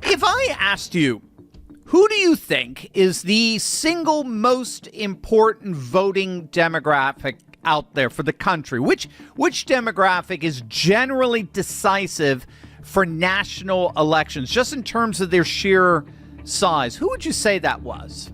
If I asked you, who do you think is the single most important voting demographic out there for the country? Which demographic is generally decisive for national elections, just in terms of their sheer size? Who would you say that was?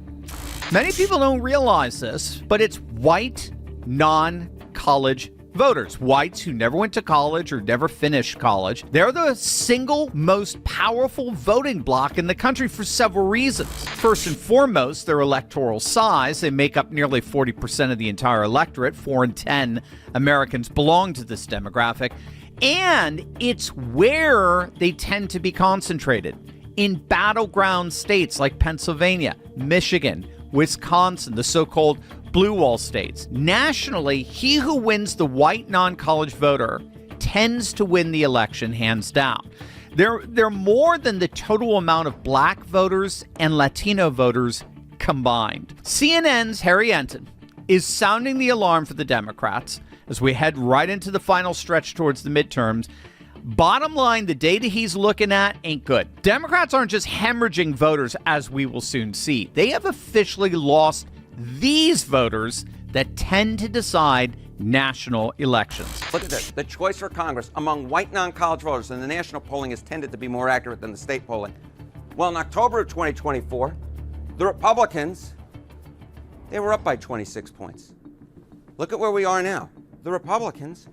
Many people don't realize this, but it's white, non-college voters. Whites who never went to college or never finished college. They're the single most powerful voting bloc in the country for several reasons. First and foremost, their electoral size. They make up nearly 40% of the entire electorate. 4 in 10 Americans belong to this demographic. And it's where they tend to be concentrated. In battleground states like Pennsylvania, Michigan, Wisconsin, the so-called blue wall states. Nationally, he who wins the white non-college voter tends to win the election hands down. They're more than the total amount of black voters and Latino voters combined. CNN's Harry Enton is sounding the alarm for the Democrats as we head right into the final stretch towards the midterms. Bottom line, the data he's looking at ain't good. Democrats aren't just hemorrhaging voters, as we will soon see. They have officially lost these voters that tend to decide national elections. Look at this. The choice for Congress among white non-college voters in the national polling has tended to be more accurate than the state polling. Well, in October of 2024, the Republicans, they were up by 26 points. Look at where we are now. The Republicans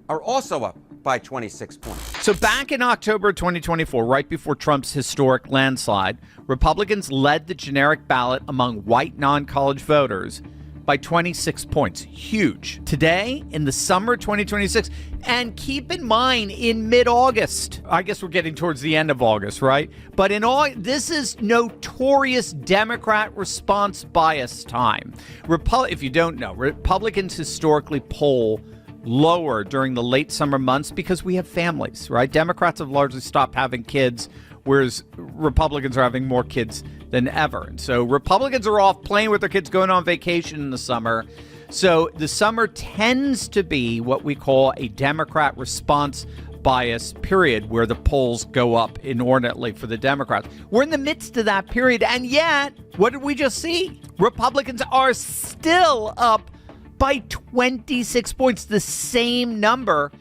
are also up by 26 points. So back in October 2024, right before Trump's historic landslide, Republicans led the generic ballot among white non-college voters by 26 points. Huge. Today, in the summer 2026, and keep in mind, in mid-August, I guess we're getting towards the end of August, right? But in August, this is notorious Democrat response bias time. If you don't know, Republicans historically poll lower during the late summer months because we have families, right? Democrats have largely stopped having kids, whereas Republicans are having more kids than ever. And so Republicans are off playing with their kids, going on vacation in the summer. So the summer tends to be what we call a Democrat response bias period, where the polls go up inordinately for the Democrats. We're in the midst of that period, and yet, what did we just see? Republicans are still up by 26 points, the same number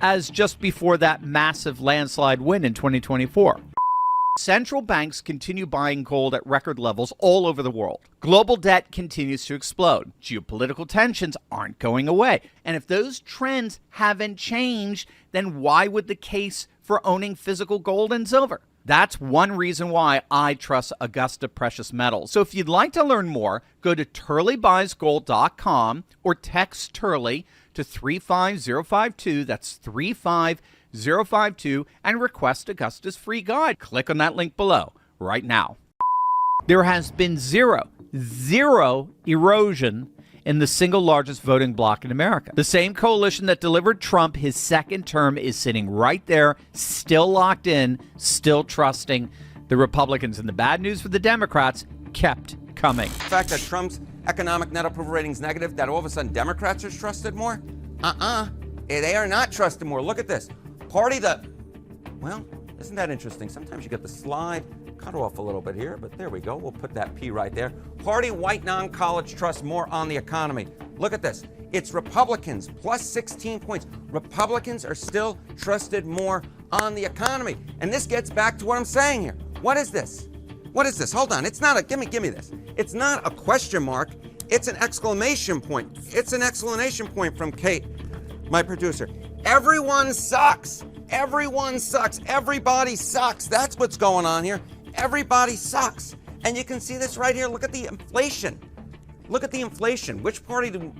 as just before that massive landslide win in 2024. Central banks continue buying gold at record levels all over the world. Global debt continues to explode. Geopolitical tensions aren't going away. And if those trends haven't changed, then why would the case for owning physical gold and silver? That's one reason why I trust Augusta Precious Metals. So if you'd like to learn more, go to turleybuysgold.com or text Turley to 35052. That's 35052, and request Augusta's free guide. Click on that link below right now. There has been zero erosion in the single largest voting bloc in America. The same coalition that delivered Trump his second term is sitting right there, still locked in, still trusting the Republicans. And the bad news for the Democrats kept coming. The fact that Trump's economic net approval rating is negative, that all of a sudden Democrats are trusted more? They are not trusted more. Look at this. Party that, well, isn't that interesting? Sometimes you get the slide cut off a little bit here, but there we go. We'll put that P right there. Party white non-college trust more on the economy. Look at this. It's Republicans plus 16 points. Republicans are still trusted more on the economy. And this gets back to what I'm saying here. What is this? What is this? Hold on. It's not a, give me this. It's not a question mark. It's an exclamation point. It's an exclamation point from Kate, my producer. Everyone sucks. Everyone sucks. Everybody sucks. That's what's going on here. Everybody sucks. And you can see this right here. Look at the inflation. Look at the inflation. Which party do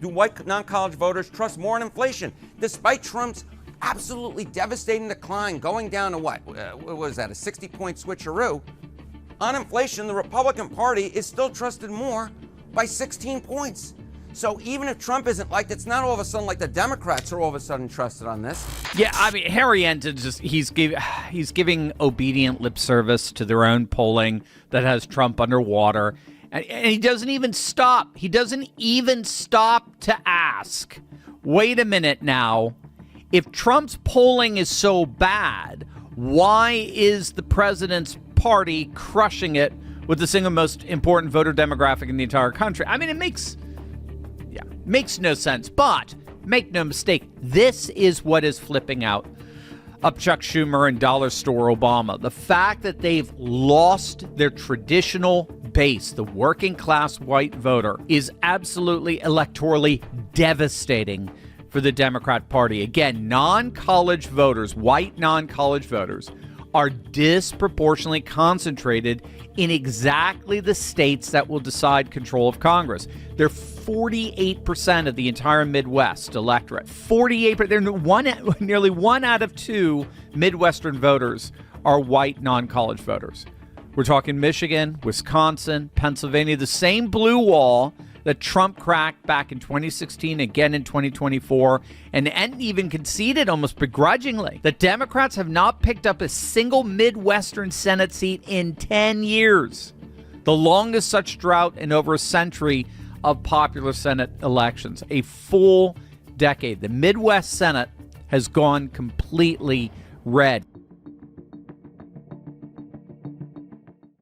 white non-college voters trust more in inflation? Despite Trump's absolutely devastating decline, going down to what was that, a 60-point switcheroo? On inflation, the Republican Party is still trusted more by 16 points. So even if Trump isn't liked, it's not all of a sudden like the Democrats are all of a sudden trusted on this. Yeah, I mean, Harry Enton he's giving obedient lip service to their own polling that has Trump underwater. And he doesn't even stop. He doesn't even stop to ask, wait a minute now, if Trump's polling is so bad, Why is the president's party crushing it with the single most important voter demographic in the entire country? I mean, it makes no sense. But make no mistake, this is what is flipping out up Chuck Schumer and dollar store Obama. The fact that they've lost their traditional base, the working class white voter, is absolutely electorally devastating for the Democrat Party. Again, non-college voters, white non-college voters, are disproportionately concentrated in exactly the states that will decide control of Congress. They're 48% of the entire Midwest electorate. 48%. They're nearly 1 out of 2 Midwestern voters are white non-college voters. We're talking Michigan, Wisconsin, Pennsylvania, the same blue wall that Trump cracked back in 2016, again in 2024, and even conceded almost begrudgingly. The Democrats have not picked up a single Midwestern Senate seat in 10 years, the longest such drought in over a century of popular Senate elections, a full decade. The Midwest Senate has gone completely red.